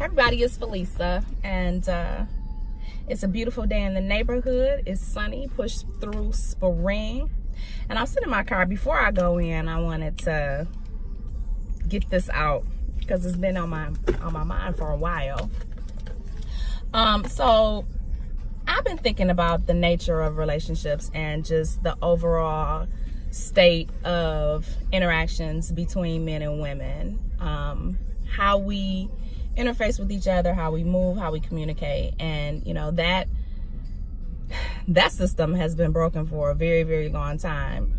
Everybody, is Felisa, and it's a beautiful day in the neighborhood. It's sunny, pushed through spring, and I'm sitting in my car. Before I go in, I wanted to get this out because it's been on my mind for a while. So I've been thinking about the nature of relationships and just the overall state of interactions between men and women, how we interface with each other, how we move, how we communicate. And you know, that system has been broken for a very, very long time,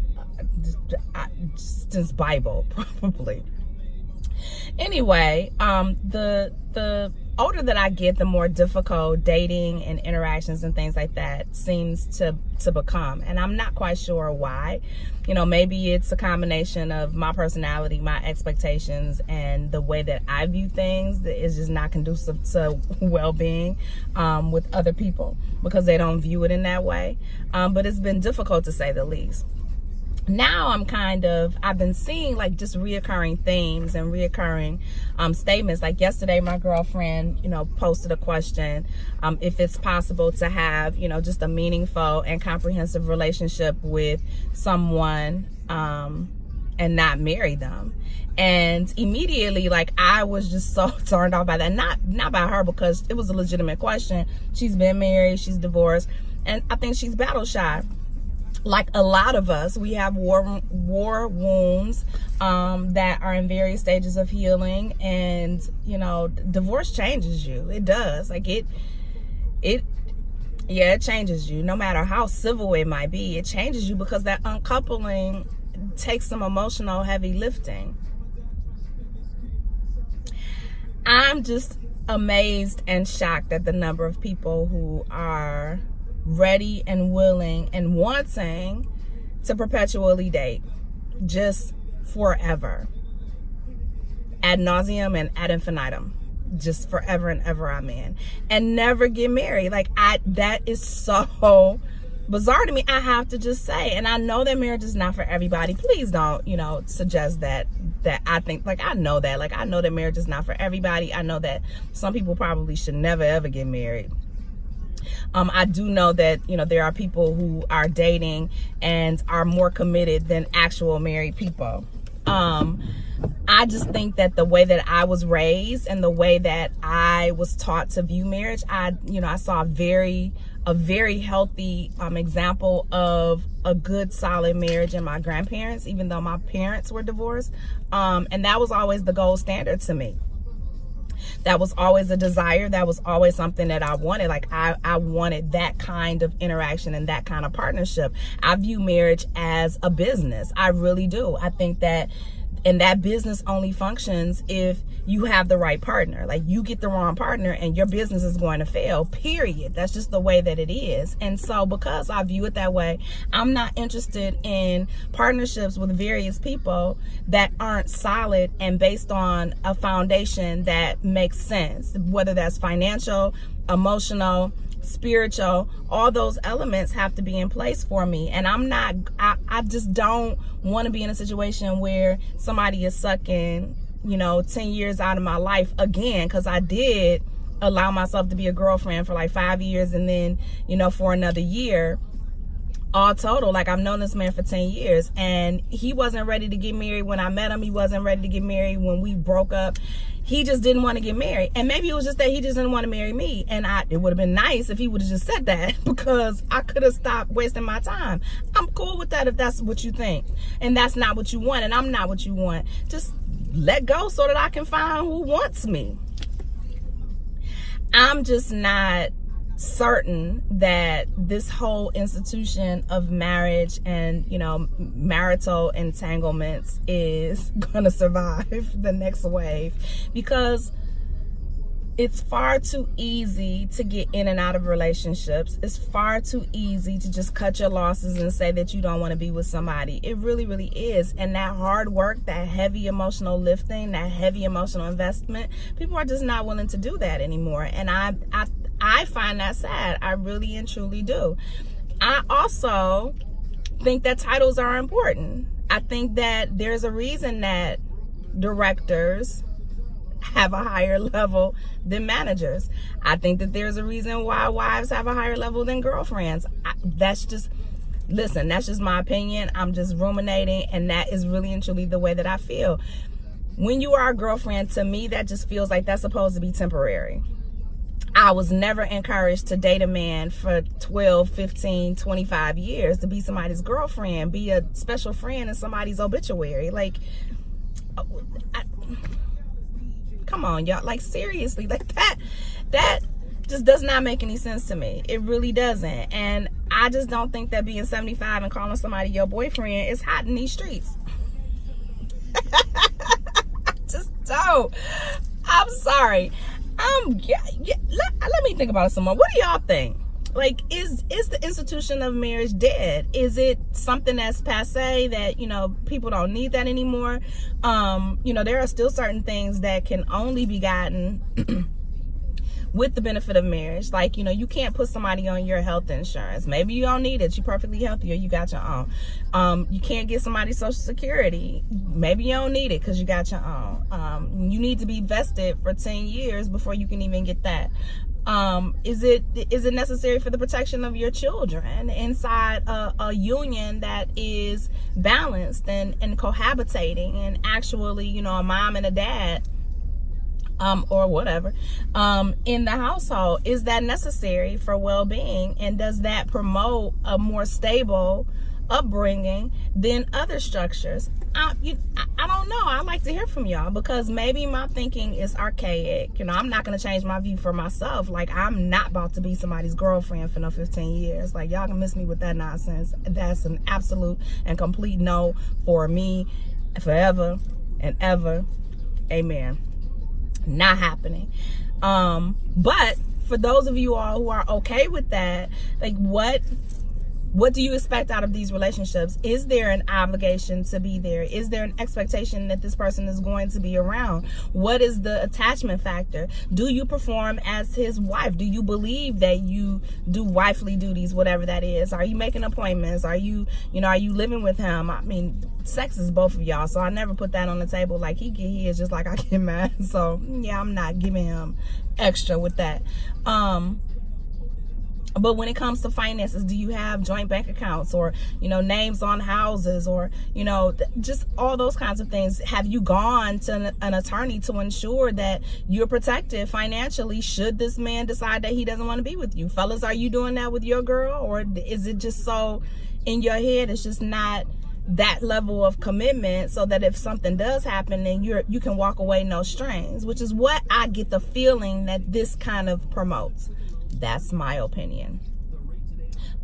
since Bible probably. Anyway, the older that I get, the more difficult dating and interactions and things like that seems to become, and I'm not quite sure why. You know, maybe it's a combination of my personality, my expectations, and the way that I view things that is just not conducive to well-being with other people, because they don't view it in that way. But it's been difficult, to say the least. Now I've been seeing like just reoccurring themes and reoccurring statements. Like yesterday, my girlfriend, posted a question, if it's possible to have, just a meaningful and comprehensive relationship with someone and not marry them. And immediately, like, I was just so turned off by that. Not by her, because it was a legitimate question. She's been married, she's divorced, and I think she's battle shy. Like a lot of us, we have war wounds that are in various stages of healing, and divorce changes you. It does. Like it changes you. No matter how civil it might be, it changes you, because that uncoupling takes some emotional heavy lifting. I'm just amazed and shocked at the number of people who are ready and willing and wanting to perpetually date, just forever, ad nauseum and ad infinitum, just forever and ever, amen, and never get married. Like, that is so bizarre to me. I have to just say, and I know that marriage is not for everybody. Please don't, suggest that I think, like, I know that marriage is not for everybody. I know that some people probably should never ever get married. I do know that, there are people who are dating and are more committed than actual married people. I just think that the way that I was raised and the way that I was taught to view marriage, I saw a very healthy example of a good, solid marriage in my grandparents, even though my parents were divorced. And that was always the gold standard to me. That was always a desire. That was always something that I wanted. Like, I wanted that kind of interaction and that kind of partnership. I view marriage as a business. I really do. I think that, and that business only functions if you have the right partner. Like, you get the wrong partner and your business is going to fail, period. That's just the way that it is. And so, because I view it that way, I'm not interested in partnerships with various people that aren't solid and based on a foundation that makes sense, whether that's financial, emotional, spiritual. All those elements have to be in place for me. And I just don't want to be in a situation where somebody is sucking 10 years out of my life again, because I did allow myself to be a girlfriend for like 5 years, and then for another year. All total, like, I've known this man for 10 years, and he wasn't ready to get married when I met him. He wasn't ready to get married when we broke up. He just didn't want to get married. And maybe it was just that he just didn't want to marry me. And it would have been nice if he would have just said that, because I could have stopped wasting my time. I'm cool with that if that's what you think. And that's not what you want, and I'm not what you want. Just let go so that I can find who wants me. I'm just not certain that this whole institution of marriage and marital entanglements is gonna survive the next wave, because it's far too easy to get in and out of relationships. It's far too easy to just cut your losses and say that you don't want to be with somebody. It really, really is. And that hard work, that heavy emotional lifting, that heavy emotional investment, people are just not willing to do that anymore. And I find that sad. I really and truly do. I also think that titles are important. I think that there's a reason that directors have a higher level than managers. I think that there's a reason why wives have a higher level than girlfriends. That's just my opinion. I'm just ruminating, and that is really and truly the way that I feel. When you are a girlfriend, to me, that just feels like that's supposed to be temporary. I was never encouraged to date a man for 12, 15, 25 years, to be somebody's girlfriend, be a special friend in somebody's obituary. Like, come on, y'all. Like, seriously, like that just does not make any sense to me. It really doesn't. And I just don't think that being 75 and calling somebody your boyfriend is hot in these streets. Just don't. I'm sorry. Let me think about it some more. What do y'all think? Like, is the institution of marriage dead? Is it something that's passe, that, you know, people don't need that anymore? You know, there are still certain things that can only be gotten with the benefit of marriage. Like, you know, you can't put somebody on your health insurance. Maybe you don't need it. You're perfectly healthy, or you got your own. You can't get somebody Social Security. Maybe you don't need it because you got your own. You need to be vested for 10 years before you can even get that. Is it necessary for the protection of your children inside a union that is balanced and cohabitating, and actually, you know, a mom and a dad, or whatever, in the household? Is that necessary for well-being? And does that promote a more stable upbringing than other structures? I don't know. I'd like to hear from y'all, because maybe my thinking is archaic. You know, I'm not going to change my view for myself. Like, I'm not about to be somebody's girlfriend for no 15 years. Like, y'all can miss me with that nonsense. That's an absolute and complete no for me, forever and ever. Amen. Not happening. But for those of you all who are okay with that, like, what do you expect out of these relationships? Is there an obligation to be there? Is there an expectation that this person is going to be around? What is the attachment factor? Do you perform as his wife? Do you believe that you do wifely duties, whatever that is? Are you making appointments? Are you living with him? I mean, sex is both of y'all, so I never put that on the table. Like, he get his just like I get mine. So yeah, I'm not giving him extra with that. But when it comes to finances, do you have joint bank accounts, or, you know, names on houses, or, you know, just all those kinds of things? Have you gone to an attorney to ensure that you're protected financially should this man decide that he doesn't want to be with you? Fellas, are you doing that with your girl? Or is it just so in your head, it's just not that level of commitment, so that if something does happen, then you can walk away no strings, which is what I get the feeling that this kind of promotes. That's my opinion.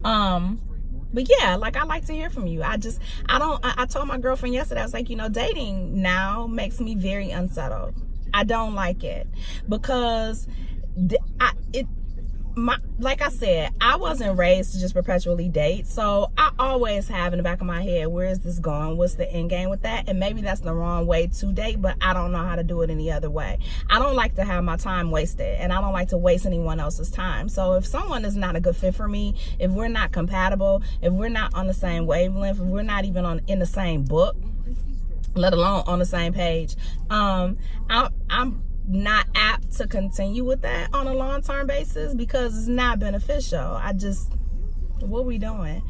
But yeah, like, I like to hear from you. I told my girlfriend yesterday, I was like, you know, dating now makes me very unsettled. I don't like it, because like I said, I wasn't raised to just perpetually date. So I always have in the back of my head, where is this going? What's the end game with that? And maybe that's the wrong way to date, but I don't know how to do it any other way. I don't like to have my time wasted, and I don't like to waste anyone else's time. So if someone is not a good fit for me, if we're not compatible, if we're not on the same wavelength, if we're not even in the same book, let alone on the same page, I'm not apt to continue with that on a long-term basis, because it's not beneficial. What we doing?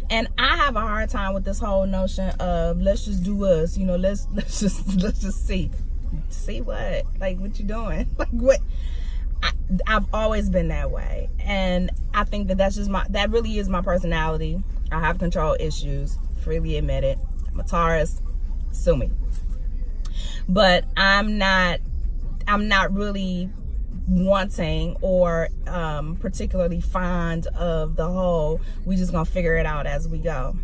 And I have a hard time with this whole notion of, let's just do us, you know, let's just see what, like, what you doing? Like, what? I've always been that way, and I think that really is my personality. I have control issues, freely admit it. I'm a Taurus, sue me. But I'm not really wanting or particularly fond of the whole, we just gonna figure it out as we go.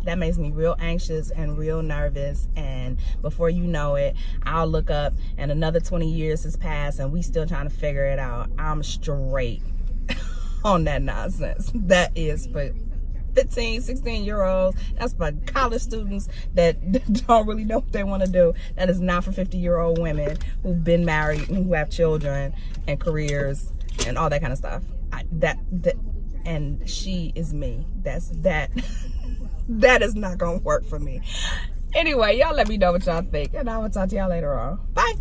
That makes me real anxious and real nervous, and before you know it, I'll look up and another 20 years has passed and we still trying to figure it out. I'm straight on that nonsense. That is for 15, 16-year-olds. That's for college students that don't really know what they want to do. That is not for 50-year-old women who've been married and who have children and careers and all that kind of stuff. And she is me. That is not gonna work for me. Anyway, y'all let me know what y'all think, and I will talk to y'all later on. Bye.